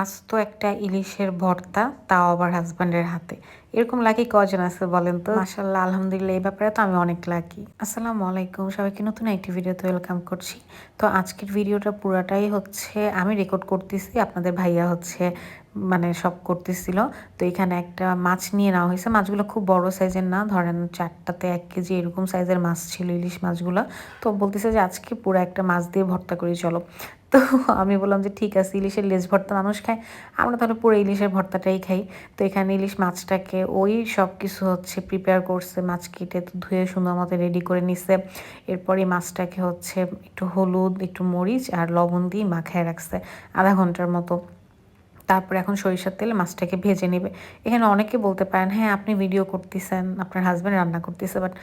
আস্ত একটা ইলিশের ভর্তা, তাও আবার হাজব্যান্ডের হাতে। এরকম লাকি কজন আছে বলেন তো? মাশাআল্লাহ, আলহামদুলিল্লাহ, এই ব্যাপারে তো আমি অনেক লাকি। আসসালামু আলাইকুম, সবাইকে নতুন একটি ভিডিওতে ওয়েলকাম করছি। তো আজকের ভিডিওটা পুরাটাই হচ্ছে আমি রেকর্ড করতেছি, আপনাদের ভাইয়া হচ্ছে মানে সব করতেছিল। তো এখানে একটা মাছ নিয়ে নেওয়া হয়েছে। মাছগুলো খুব বড় সাইজের না, ধরেন 4টাতে 1 কেজি এরকম সাইজের মাছ ছিল, ইলিশ মাছগুলো। তো বলতেছে যে আজকে পুরো একটা মাছ দিয়ে ভর্তা করি চলো। তো আমি বললাম যে ঠিক আছে, ইলিশের লেজ ভর্তা মানুষ খায়, আমরা তাহলে পুরো ইলিশের ভর্তাটাই খাই। তো এখানে ইলিশ মাছটাকে ওই সব কিছু হচ্ছে প্রিপেয়ার করছে, মাছ কেটে ধুয়ে সুন্দর মতো রেডি করে নিছে। এরপরই মাছটাকে হচ্ছে একটু হলুদ, একটু মরিচ আর লবণ দিয়ে মাখায় রাখছে আধা ঘন্টার মতো। তারপরে এখন সরিষার তেলে মাছটাকে ভেজে নেবে। এখানে অনেকে বলতে পারেন হ্যাঁ আপনি ভিডিও করতেছেন, আপনার হাজব্যান্ড রান্না করতেছে, বাট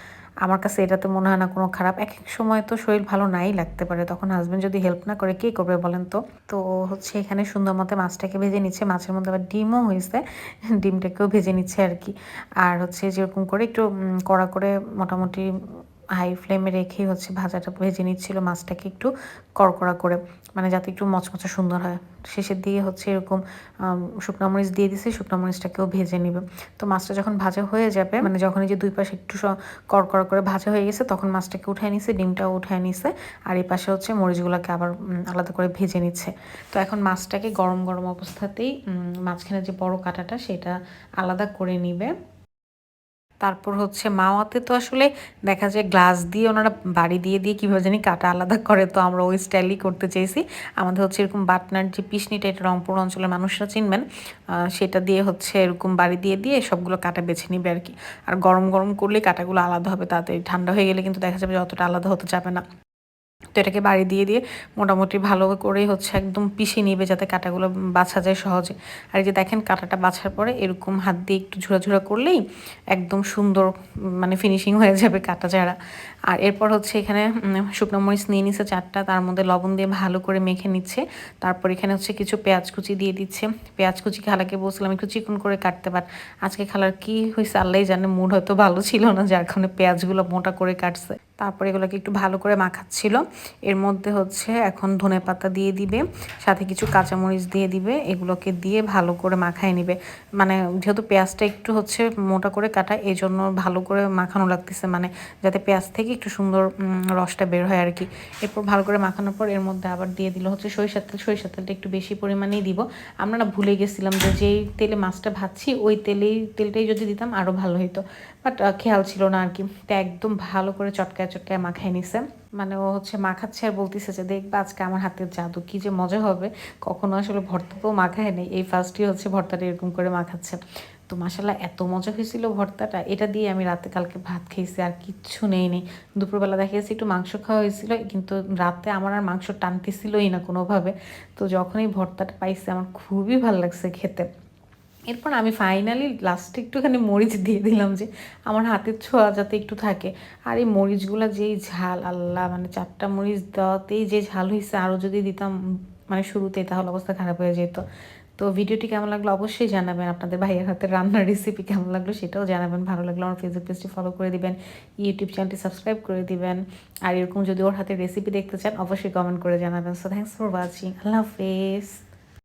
আমার কাছে এটাতে মনে হয় না কোনো খারাপ। এক এক সময় তো শরীর ভালো নাই লাগতে পারে, তখন হাজব্যান্ড যদি হেল্প না করে কে করবে বলেন তো? তো হচ্ছে এখানে সুন্দর মতো মাছটাকে ভেজে নিচ্ছে, মাছের মধ্যে আবার ডিমও হয়েছে, ডিমটাকেও ভেজে নিচ্ছে আর কি। আর হচ্ছে যেরকম করে একটু কড়া করে মোটামুটি হাই ফ্লেমে রেখেই হচ্ছে ভাজাটা ভেজে নিচ্ছিল মাছটাকে একটু কড়কড়া করে, মানে যাতে একটু মচমচে সুন্দর হয়। শেষের দিকে হচ্ছে এরকম শুকনো মরিচ দিয়ে দিছি, শুকনো মরিচটাকেও ভেজে নেবে। তো মাছটা যখন ভাজা হয়ে যাবে, মানে যখন এই যে দুই পাশে একটু কড়কড়া করে ভাজা হয়ে গেছে, তখন মাছটাকে উঠায় নিছে, ডিমটাও উঠায় নিছে, আর এই পাশে হচ্ছে মরিচগুলোকে আবার আলাদা করে ভেজে নিচ্ছে। তো এখন মাছটাকে গরম গরম অবস্থাতেই মাঝখানে যে বড় কাঁটাটা সেটা আলাদা করে নিবে। তারপর হচ্ছে মাওয়াতে তো আসলে দেখা যায় গ্লাস দিয়ে ওনারা বাড়ি দিয়ে দিয়ে কীভাবে জানি কাটা আলাদা করে, তো আমরা ওই স্টাইলই করতে চেয়েছি। আমাদের হচ্ছে এরকম বাটনার যে পিসনিটা, এটা রংপুর অঞ্চলের মানুষরা চিনবেন, সেটা দিয়ে হচ্ছে এরকম বাড়ি দিয়ে দিয়ে সবগুলো কাটা বেছে নিবে আর কি। আর গরম গরম করলে কাটাগুলো আলাদা হবে তাড়াতাড়ি, ঠান্ডা হয়ে গেলে কিন্তু দেখা যাবে যে অতটা আলাদা হতে যাবে না। তো এটাকে বাড়ি দিয়ে দিয়ে মোটামুটি ভালো করে হচ্ছে একদম পিষে নিবে যাতে কাঁটাগুলো বাছা যায় সহজে। আর এই যে দেখেন কাঁটাটা বাছার পরে এরকম হাত দিয়ে একটু ঝুরা ঝুরা করলেই একদম সুন্দর মানে ফিনিশিং হয়ে যাবে কাঁটা ছাড়া। আর এরপর হচ্ছে এখানে শুকনো মরিচ নিয়ে নিচ্ছে 4টা, তার মধ্যে লবণ দিয়ে ভালো করে মেখে নিচ্ছে। তারপর এখানে হচ্ছে কিছু পেঁয়াজ কুচি দিয়ে দিচ্ছে। পেঁয়াজ কুচি খালাকে বলছিলাম একটু চিকন করে কাটতে, পার আজকে খালার কি হয়েছে আল্লাহই জানে, মুড হয়তো ভালো ছিল না, যার কারণে পেঁয়াজগুলো মোটা করে কাটছে। তারপরে এগুলোকে একটু ভালো করে মাখাচ্ছিল। এর মধ্যে হচ্ছে এখন ধনেপাতা দিয়ে দিবে, সাথে কিছু কাঁচামরিচ দিয়ে দিবে, এগুলোকে দিয়ে ভালো করে মাখায় নিবে। মানে যেহেতু পেঁয়াজটা একটু হচ্ছে মোটা করে কাটা, এই জন্য ভালো করে মাখানো লাগতেছে, মানে যাতে পেঁয়াজ থেকে একটু সুন্দর রসটা বের হয় আর কি। এরপর ভালো করে মাখানোর পর এর মধ্যে আবার দিয়ে দিল হচ্ছে সরিষার তেল। সরিষার তেলটা একটু বেশি পরিমাণেই দিব। আমরা না ভুলে গেছিলাম যে যেই তেলে মাছটা ভাজছি ওই তেলটাই যদি দিতাম আরও ভালো হতো, বাট খেয়াল ছিল না আর কি। তো একদম ভালো করে চটকায় চটকায় মাখায় নিছে। মানে ও হচ্ছে মাখাচ্ছে আর বলতেছে যে দেখবা আজকে আমার হাতের জাদু কি যে মজা হবে। কখনো আসলে ভর্তা তো মাখায় নেই, এই ফার্স্টই হচ্ছে ভর্তাটা এরকম করে মাখাচ্ছে। তো মাশাল্লাহ এত মজা হয়েছিল ভর্তাটা, এটা দিয়ে আমি রাতে কালকে ভাত খেয়েছি, আর কিচ্ছু নেই। দুপুরবেলা দেখা গেছে একটু মাংস খাওয়া হয়েছিল, কিন্তু রাতে আমার আর মাংস টানতেছিলই না কোনোভাবে। তো যখন এই ভর্তাটা পাইছি আমার খুবই ভালো লাগছে খেতে। এরপর আমি ফাইনালি লাস্টে একটুখানি মরিচ দিয়ে দিলাম যে আমার হাতের ছোঁয়া যাতে একটু থাকে। আর এই মরিচগুলো যেই ঝাল, আল্লাহ, মানে 4টা মরিচ দেওয়াতেই যে ঝাল হয়েছে, আরও যদি দিতাম মানে শুরুতেই, তাহলে অবস্থা খারাপ হয়ে যেত। তো ভিডিওটি কেমন লাগলো অবশ্যই জানাবেন, আপনাদের ভাইয়ের হাতের রান্নার রেসিপি কেমন লাগলো সেটাও জানাবেন। ভালো লাগলো আমার ফেসবুক পেজটি ফলো করে দিবেন, ইউটিউব চ্যানেলটি সাবস্ক্রাইব করে দিবেন। আর এরকম যদি ওর হাতের রেসিপি দেখতে চান অবশ্যই কমেন্ট করে জানাবেন। সো থ্যাংকস ফর ওয়াচিং, আল্লাহ হাফেজ।